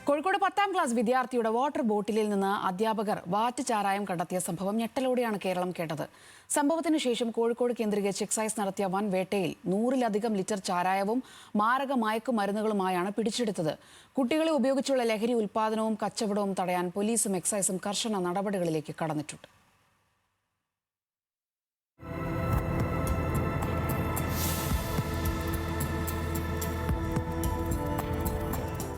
Kozhikode 10ാം class വിദ്യാർത്ഥിയുടെ water ബോട്ടിലിൽ നിന്ന് അധ്യാപകർ വാറ്റ് ചാരായം കണ്ടെത്തിയ സംഭവം ഞെട്ടലോടെയാണ് കേരളം കേട്ടത്. സംഭവത്തിന് ശേഷം കോഴിക്കോട് കേന്ദ്രീകരിച്ച് എക്സൈസ് നടത്തിയ വൻ വേട്ടയിൽ 100-ലധികം ലിറ്റർ ചാരായവും മാരക മയക്കുമരുന്നുകളുമായാണ് പിടിച്ചെടുത്തത്. കുട്ടികളെ ഉപയോഗിച്ചുള്ള ലഹരി ഉൽപ്പാദനവും കച്ചവടവും തടയാൻ പോലീസും എക്സൈസും കർശന നടപടികളിലേക്ക് കടന്നിട്ടുണ്ട്.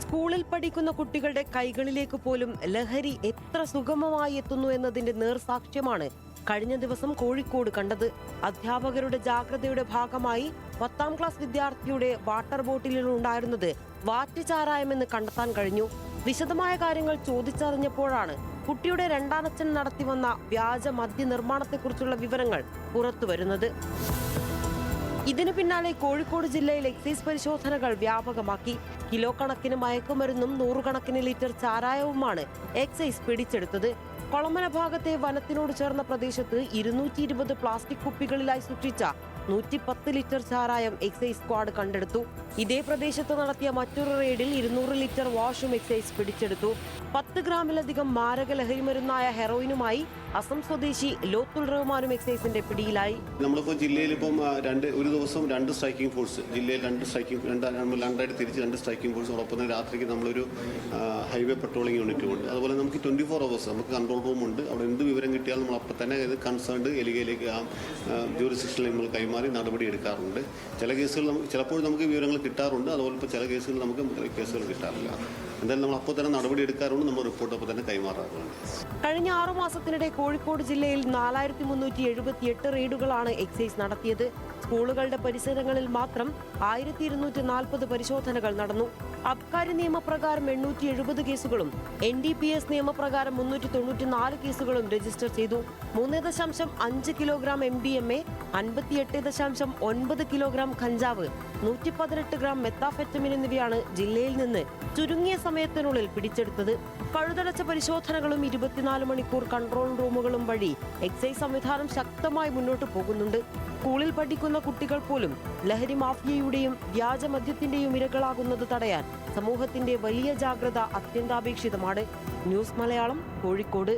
സ്കൂളിൽ പഠിക്കുന്ന കുട്ടികളുടെ കൈകളിലേക്ക് പോലും ലഹരി എത്ര സുഗമമായി എത്തുന്നു എന്നതിന്റെ നേർസാക്ഷ്യമാണ് കഴിഞ്ഞ ദിവസം കോഴിക്കോട് കണ്ടത്. അധ്യാപകരുടെ ജാഗ്രതയുടെ ഭാഗമായി 10ാം ക്ലാസ് വിദ്യാർത്ഥിയുടെ വാട്ടർ ബോട്ടിലിൽ ഉണ്ടായിരുന്നത് വാറ്റ് ചാരായമെന്ന് കണ്ടെത്താൻ കഴിഞ്ഞു. വിശദമായ കാര്യങ്ങൾ ചോദിച്ചറിഞ്ഞപ്പോഴാണ് കുട്ടിയുടെ രണ്ടാനച്ഛൻ നടത്തിവന്ന വ്യാജ മദ്യ നിർമ്മാണത്തെക്കുറിച്ചുള്ള വിവരങ്ങൾ പുറത്തുവരുന്നത്. ഇതിനു പിന്നാലെ കോഴിക്കോട് ജില്ലയിൽ എക്സൈസ് പരിശോധനകൾ വ്യാപകമാക്കി. കിലോ കണക്കിന് മയക്കുമരുന്നും 100 കണക്കിന് ലിറ്റർ ചാരായവുമാണ് എക്സൈസ് പിടിച്ചെടുത്തത്. കൊളമന ഭാഗത്തെ വനത്തിനോട് ചേർന്ന പ്രദേശത്ത് 220 പ്ലാസ്റ്റിക് കുപ്പികളിലായി സൂക്ഷിച്ച 110 ലിറ്റർ ചാരായം എക്സൈസ് സ്ക്വാഡ് കണ്ടെടുത്തു. ഇതേ പ്രദേശത്ത് നടത്തിയ മറ്റൊരു റെയ്ഡിൽ 200 ലിറ്റർ വാഷും എക്സൈസ് പിടിച്ചെടുത്തു. 10 ഗ്രാമിലധികം മാരക ലഹരിമരുന്നായ ഹെറോയിനുമായി അസം സ്വദേശി ലോത്തുൽ റഹ്മാനും എക്സൈസിന്റെ പിടിയിലായി. നമ്മളിപ്പോൾ ജില്ലയിൽ ഇപ്പം ഒരു ദിവസം 2 സ്ട്രൈക്കിംഗ് ഫോഴ്സ്, ജില്ലയിൽ 2 രണ്ടായിട്ട് തിരിച്ച് 2 സ്ട്രൈക്കിംഗ് ഫോഴ്സ്, ഒപ്പം തന്നെ രാത്രിക്ക് നമ്മളൊരു ഹൈവേ പെട്രോളിംഗ് യൂണിറ്റും ഉണ്ട്. അതുപോലെ നമുക്ക് 24 hours നമുക്ക് കൺട്രോൾ റൂം ഉണ്ട്. അവിടെ എന്ത് വിവരം കിട്ടിയാലും നമ്മൾ അപ്പം തന്നെ ഇത് കൺസേൺഡ് എലികയിലേക്ക് ജൂറിസ്ഡിക്ഷനിൽ നമ്മൾ കൈമാറി നടപടി എടുക്കാറുണ്ട്. ചില കേസുകൾ ചിലപ്പോൾ നമുക്ക് വിവരങ്ങൾ കിട്ടാറുണ്ട്, അതുപോലെ ഇപ്പോൾ ചില കേസുകൾ നമുക്ക് കേസുകൾ കിട്ടാറില്ല. എന്തായാലും നമ്മൾ അപ്പോൾ തന്നെ നടപടി എടുക്കാറുണ്ട്, നമ്മൾ റിപ്പോർട്ട് അപ്പോൾ തന്നെ കൈമാറാറുണ്ട്. കഴിഞ്ഞ 6 മാസത്തിനിടെ കോഴിക്കോട് ജില്ലയിൽ 4378 റെയ്ഡുകളാണ് എക്സൈസ് നടത്തിയത്. സ്കൂളുകളുടെ പരിസരങ്ങളിൽ മാത്രം 1240 പരിശോധനകൾ നടന്നു. അബ്കാരി നിയമപ്രകാരം 870 കേസുകളും NDPS നിയമപ്രകാരം 394 കേസുകളും രജിസ്റ്റർ ചെയ്തു. 3.5 കിലോഗ്രാം MDMA, 58.9 കിലോഗ്രാം കഞ്ചാവ്, 118 ഗ്രാം മെത്താഫെറ്റമിൻ എന്നിവയാണ് ജില്ലയിൽ നിന്ന് ചുരുങ്ങിയ സമയത്തിനുള്ളിൽ പിടിച്ചെടുത്തത്. പഴുതടച്ച പരിശോധനകളും 24 മണിക്കൂർ കൺട്രോൾ റൂമുകളും വഴി എക്സൈസ് സംവിധാനം ശക്തമായി മുന്നോട്ട് പോകുന്നുണ്ട്. സ്കൂളിൽ പഠിക്കുന്ന കുട്ടികൾ പോലും ലഹരി മാഫിയയുടെയും വ്യാജമദ്യത്തിന്റെയും ഇരകളാകുന്നത് തടയാൻ സമൂഹത്തിന്റെ വലിയ ജാഗ്രത അത്യന്താപേക്ഷിതമാണ്. ന്യൂസ് മലയാളം, കോഴിക്കോട്.